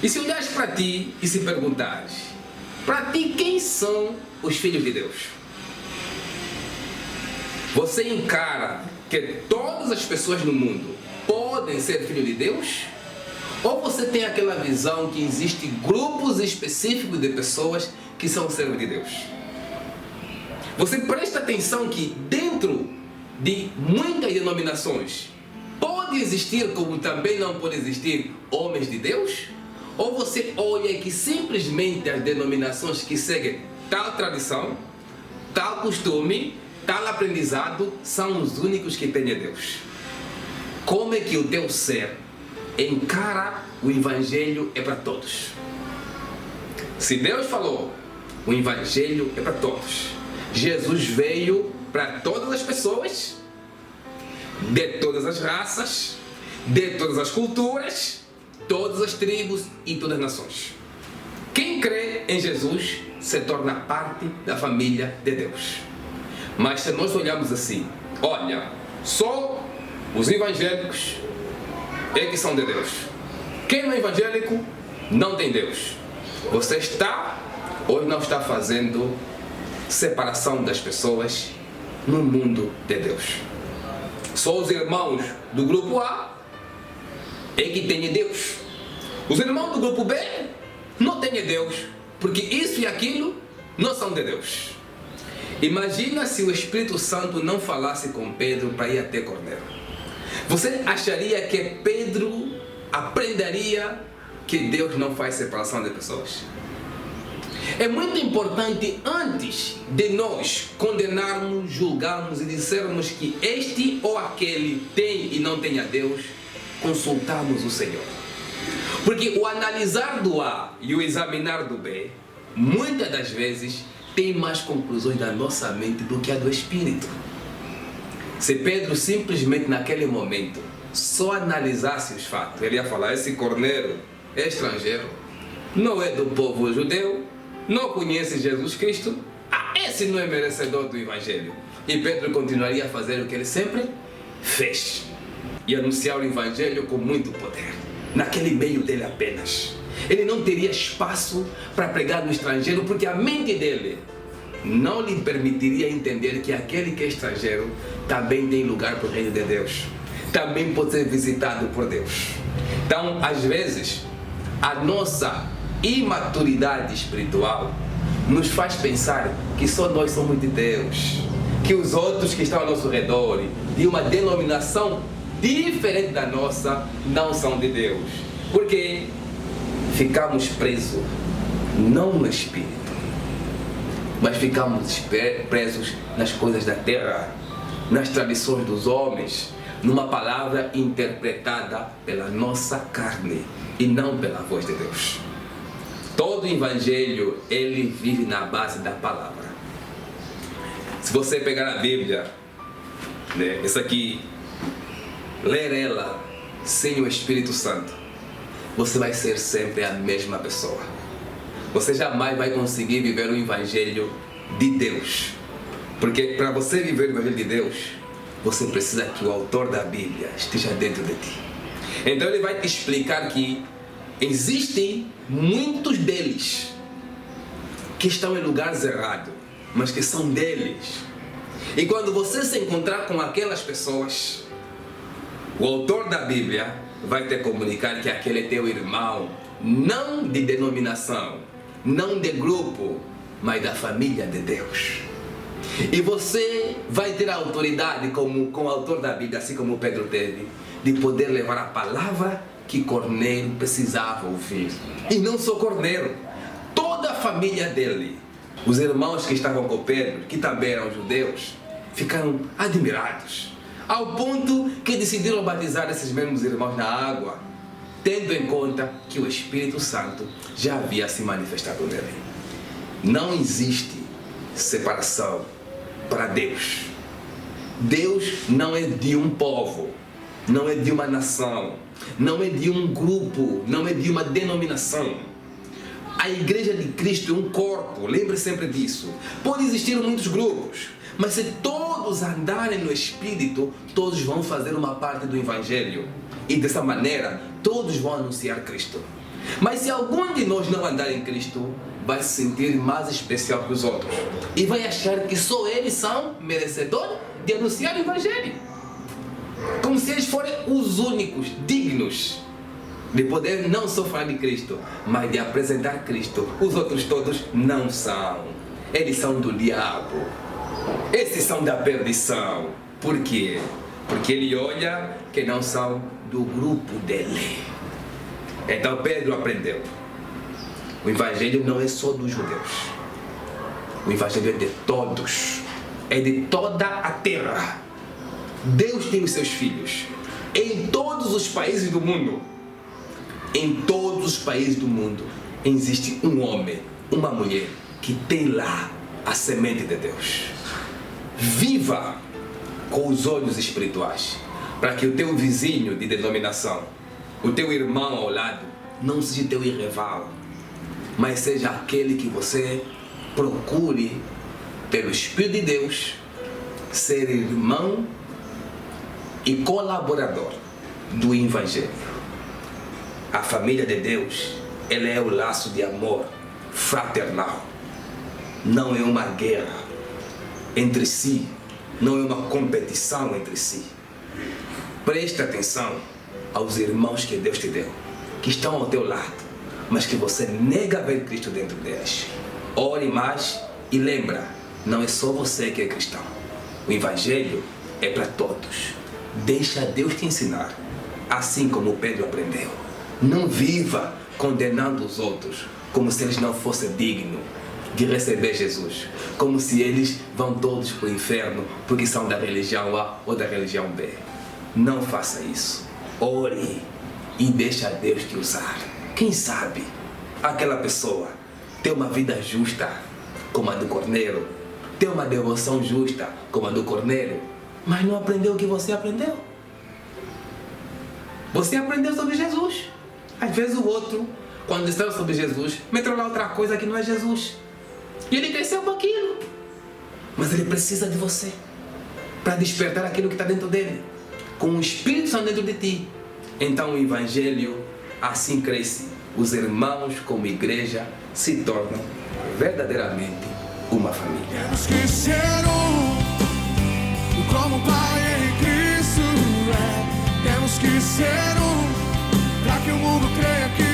E se olhares para ti e se perguntares, para ti quem são os filhos de Deus? Você encara que todas as pessoas no mundo podem ser filhos de Deus? Ou você tem aquela visão que existem grupos específicos de pessoas que são servos de Deus? Você presta atenção que dentro de muitas denominações pode existir, como também não pode existir, homens de Deus? Ou você olha que simplesmente as denominações que seguem tal tradição, tal costume, tal aprendizado são os únicos que têm a Deus? Como é que o teu ser encara o Evangelho é para todos? Se Deus falou, o Evangelho é para todos. Jesus veio para todas as pessoas, de todas as raças, de todas as culturas, todas as tribos e todas as nações. Quem crê em Jesus se torna parte da família de Deus. Mas se nós olharmos assim, olha, só os evangélicos é que são de Deus. Quem não é evangélico não tem Deus. Você está ou não está fazendo separação das pessoas no mundo de Deus? Só os irmãos do grupo A é que têm Deus. Os irmãos do grupo B não têm Deus, porque isso e aquilo não são de Deus. Imagina se o Espírito Santo não falasse com Pedro para ir até Cornélio. Você acharia que Pedro aprenderia que Deus não faz separação de pessoas? É muito importante, antes de nós condenarmos, julgarmos e dissermos que este ou aquele tem e não tem a Deus, consultarmos o Senhor. Porque o analisar do A e o examinar do B, muitas das vezes, tem mais conclusões da nossa mente do que a do Espírito. Se Pedro simplesmente naquele momento só analisasse os fatos, ele ia falar, esse Cornélio é estrangeiro, não é do povo judeu, não conhece Jesus Cristo, esse não é merecedor do Evangelho. E Pedro continuaria a fazer o que ele sempre fez, e anunciar o Evangelho com muito poder, naquele meio dele apenas. Ele não teria espaço para pregar no estrangeiro, porque a mente dele não lhe permitiria entender que aquele que é estrangeiro também tem lugar para o reino de Deus, também pode ser visitado por Deus. Então, às vezes, a nossa imaturidade espiritual nos faz pensar que só nós somos de Deus, que os outros que estão ao nosso redor, de uma denominação diferente da nossa, não são de Deus. Porque ficamos presos não no Espírito, mas ficamos presos nas coisas da terra, nas tradições dos homens, numa palavra interpretada pela nossa carne e não pela voz de Deus. Todo o Evangelho, ele vive na base da palavra. Se você pegar a Bíblia, né, essa aqui, ler ela sem o Espírito Santo, você vai ser sempre a mesma pessoa. Você jamais vai conseguir viver o Evangelho de Deus. Porque para você viver o Evangelho de Deus, você precisa que o autor da Bíblia esteja dentro de ti. Então ele vai te explicar que existem muitos deles que estão em lugares errados, mas que são deles. E quando você se encontrar com aquelas pessoas, o autor da Bíblia vai te comunicar que aquele é teu irmão, não de denominação, não de grupo, mas da família de Deus. E você vai ter a autoridade, como o autor da Bíblia, assim como Pedro teve, de poder levar a palavra que Cornélio precisava ouvir. E não só Cornélio, toda a família dele. Os irmãos que estavam com Pedro, que também eram judeus, ficaram admirados, ao ponto que decidiram batizar esses mesmos irmãos na água, tendo em conta que o Espírito Santo já havia se manifestado nele. Não existe separação para Deus. Deus não é de um povo, não é de uma nação, não é de um grupo, não é de uma denominação. A Igreja de Cristo é um corpo, lembre sempre disso. Pode existir muitos grupos, mas se todos andarem no Espírito, todos vão fazer uma parte do Evangelho. E dessa maneira, todos vão anunciar Cristo. Mas se algum de nós não andar em Cristo, vai se sentir mais especial que os outros e vai achar que só eles são merecedores de anunciar o Evangelho. Como se eles forem os únicos dignos de poder não só falar de Cristo, mas de apresentar Cristo. Os outros todos não são. Eles são do diabo. Esses são da perdição. Por quê? Porque ele olha que não são do grupo dele. Então Pedro aprendeu. O Evangelho não é só dos judeus. O Evangelho é de todos. É de toda a terra. Deus tem os seus filhos em todos os países do mundo. Em todos os países do mundo existe um homem, uma mulher que tem lá a semente de Deus. Viva com os olhos espirituais, para que o teu vizinho de denominação, o teu irmão ao lado, não seja teu irrival, mas seja aquele que você procure, pelo Espírito de Deus, ser irmão e colaborador do Evangelho. A família de Deus, ela é o laço de amor fraternal. Não é uma guerra entre si, não é uma competição entre si. Preste atenção aos irmãos que Deus te deu, que estão ao teu lado, mas que você nega ver Cristo dentro deles. Ore mais e lembra, não é só você que é cristão. O Evangelho é para todos. Deixa Deus te ensinar, assim como Pedro aprendeu. Não viva condenando os outros como se eles não fossem dignos de receber Jesus, como se eles vão todos para o inferno porque são da religião A ou da religião B. Não faça isso. Ore e deixa Deus te usar. Quem sabe aquela pessoa tem uma vida justa como a do Cornélio, tem uma devoção justa como a do Cornélio, mas não aprendeu o que você aprendeu. Você aprendeu sobre Jesus. Às vezes o outro, quando estava sobre Jesus, meteu lá outra coisa que não é Jesus. E ele cresceu com aquilo. Mas ele precisa de você para despertar aquilo que está dentro dele, com o Espírito Santo dentro de ti. Então o Evangelho assim cresce. Os irmãos como igreja se tornam verdadeiramente uma família. Temos que ser como o Pai em Cristo é. Temos que ser para que o mundo creia que